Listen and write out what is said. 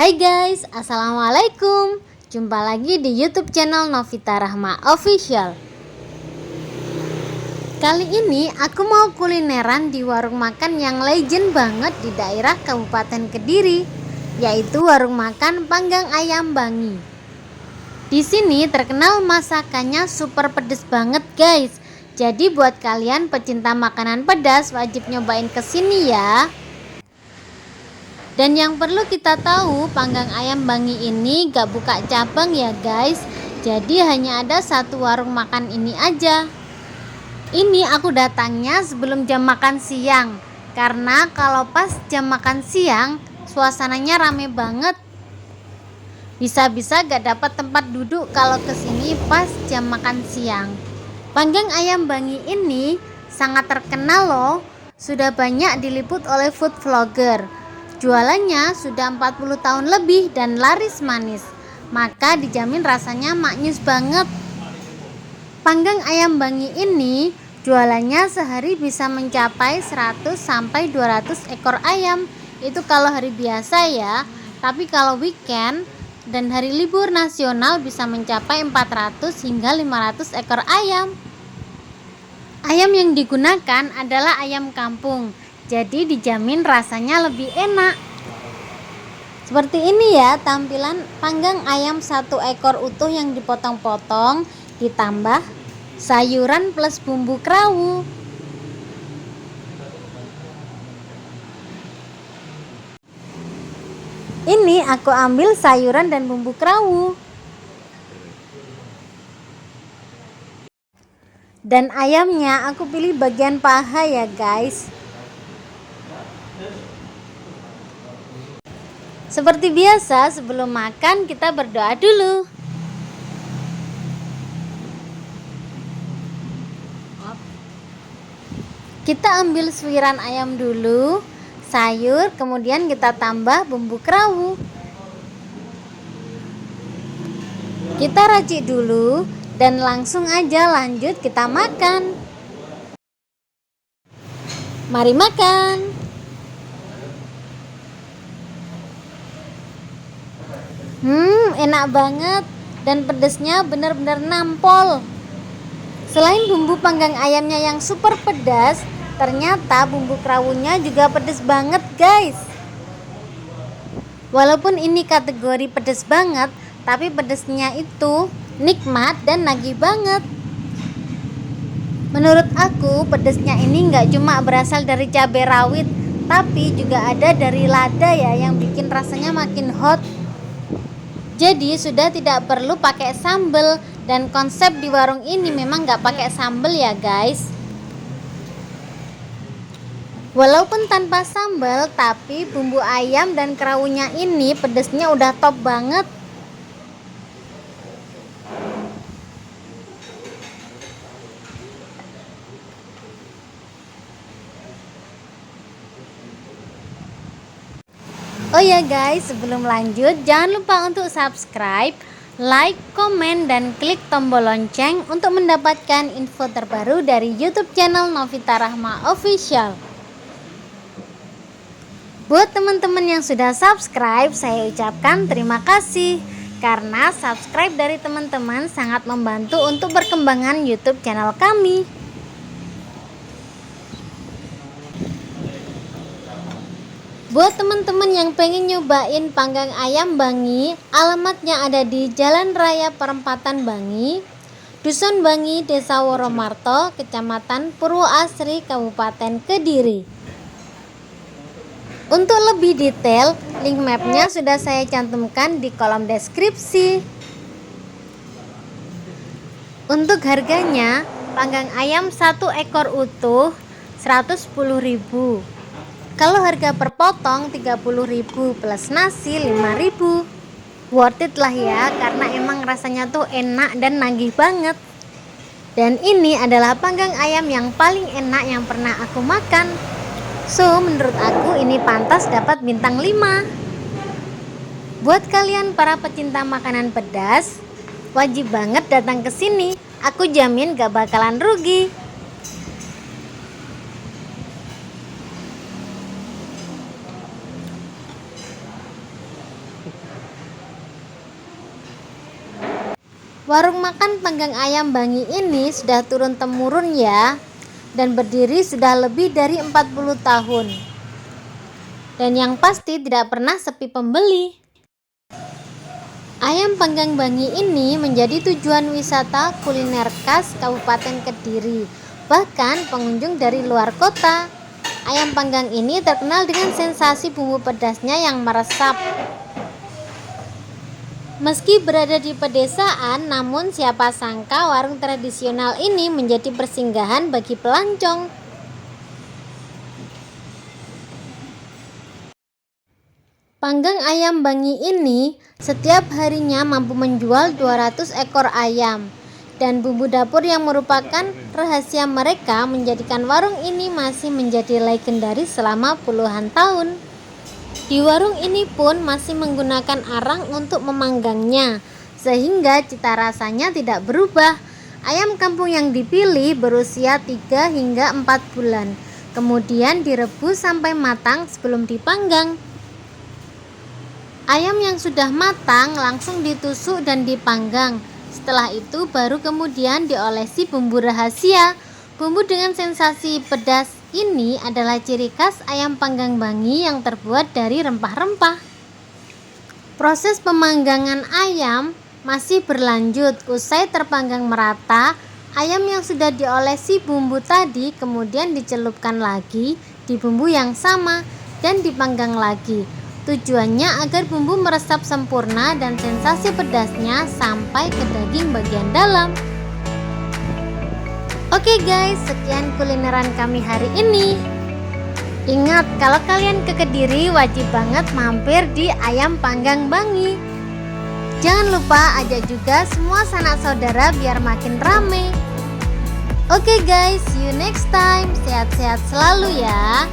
Hai guys, assalamualaikum. Jumpa lagi di YouTube channel Novita Rahma Official. Kali ini aku mau kulineran di warung makan yang legend banget di daerah Kabupaten Kediri, yaitu warung makan Panggang Ayam Bangi. Di sini terkenal masakannya super pedes banget guys. Jadi buat kalian pecinta makanan pedas wajib nyobain kesini ya. Dan yang perlu kita tahu, Panggang Ayam Bangi ini gak buka cabang ya guys. Jadi hanya ada satu warung makan ini aja. Ini aku datangnya sebelum jam makan siang, karena kalau pas jam makan siang suasananya rame banget. Bisa-bisa gak dapat tempat duduk kalau kesini pas jam makan siang. Panggang Ayam Bangi ini sangat terkenal loh. Sudah banyak diliput oleh food vlogger. Jualannya sudah 40 tahun lebih dan laris manis, maka dijamin rasanya maknyus banget. Panggang Ayam Bangi ini jualannya sehari bisa mencapai 100 sampai 200 ekor ayam. Itu kalau hari biasa ya. Tapi kalau weekend dan hari libur nasional bisa mencapai 400 hingga 500 ekor ayam. Ayam yang digunakan adalah ayam kampung. Jadi dijamin rasanya lebih enak. Seperti ini ya tampilan panggang ayam 1 ekor utuh yang dipotong-potong, ditambah sayuran plus bumbu kerawu. Ini aku ambil sayuran dan bumbu kerawu. Dan ayamnya aku pilih bagian paha ya guys. Seperti biasa, sebelum makan kita berdoa dulu. Kita ambil suiran ayam dulu, sayur, kemudian kita tambah bumbu kerawu. Kita racik dulu dan langsung aja lanjut kita makan. Mari makan. Enak banget dan pedesnya benar-benar nampol. Selain bumbu panggang ayamnya yang super pedas, ternyata bumbu kerawunya juga pedas banget guys. Walaupun ini kategori pedas banget, tapi pedesnya itu nikmat dan nagih banget. Menurut aku pedesnya ini nggak cuma berasal dari cabai rawit, tapi juga ada dari lada ya yang bikin rasanya makin hot. Jadi sudah tidak perlu pakai sambal, dan konsep di warung ini memang nggak pakai sambal ya guys. Walaupun tanpa sambal, tapi bumbu ayam dan kerawunya ini pedesnya udah top banget. Oh ya guys, sebelum lanjut jangan lupa untuk subscribe, like, komen, dan klik tombol lonceng untuk mendapatkan info terbaru dari YouTube channel Novita Rahma Official. Buat teman-teman yang sudah subscribe, saya ucapkan terima kasih, karena subscribe dari teman-teman sangat membantu untuk perkembangan YouTube channel kami. Buat teman-teman yang pengen nyobain panggang ayam Bangi, alamatnya ada di Jalan Raya Perempatan Bangi, Dusun Bangi, Desa Woromarto, Kecamatan Purwoasri, Kabupaten Kediri. Untuk lebih detail, link mapnya sudah saya cantumkan di kolom deskripsi. Untuk harganya, panggang ayam 1 ekor utuh 110.000. Kalau harga per potong 30.000 plus nasi 5.000. Worth it lah ya, karena emang rasanya tuh enak dan nagih banget. Dan ini adalah panggang ayam yang paling enak yang pernah aku makan. So, menurut aku ini pantas dapat bintang 5. Buat kalian para pecinta makanan pedas, wajib banget datang ke sini. Aku jamin gak bakalan rugi. Warung makan panggang ayam Bangi ini sudah turun-temurun ya, dan berdiri sudah lebih dari 40 tahun. Dan yang pasti tidak pernah sepi pembeli. Ayam panggang Bangi ini menjadi tujuan wisata kuliner khas Kabupaten Kediri, bahkan pengunjung dari luar kota. Ayam panggang ini terkenal dengan sensasi bumbu pedasnya yang meresap. Meski berada di pedesaan, namun siapa sangka warung tradisional ini menjadi persinggahan bagi pelancong. Panggang ayam Bangi ini setiap harinya mampu menjual 200 ekor ayam. Dan bumbu dapur yang merupakan rahasia mereka menjadikan warung ini masih menjadi legendaris selama puluhan tahun. Di warung ini pun masih menggunakan arang untuk memanggangnya, sehingga cita rasanya tidak berubah. Ayam kampung yang dipilih berusia 3 hingga 4 bulan, kemudian direbus sampai matang sebelum dipanggang. Ayam yang sudah matang langsung ditusuk dan dipanggang. Setelah itu baru kemudian diolesi bumbu rahasia. Bumbu dengan sensasi pedas ini adalah ciri khas ayam panggang Bangi yang terbuat dari rempah-rempah. Proses pemanggangan ayam masih berlanjut. Usai terpanggang merata, ayam yang sudah diolesi bumbu tadi kemudian dicelupkan lagi di bumbu yang sama dan dipanggang lagi. Tujuannya agar bumbu meresap sempurna dan sensasi pedasnya sampai ke daging bagian dalam. Oke guys, sekian kulineran kami hari ini. Ingat, kalau kalian ke Kediri wajib banget mampir di ayam panggang Bangi. Jangan lupa ajak juga semua sanak saudara biar makin rame. Oke guys, see you next time. Sehat-sehat selalu ya.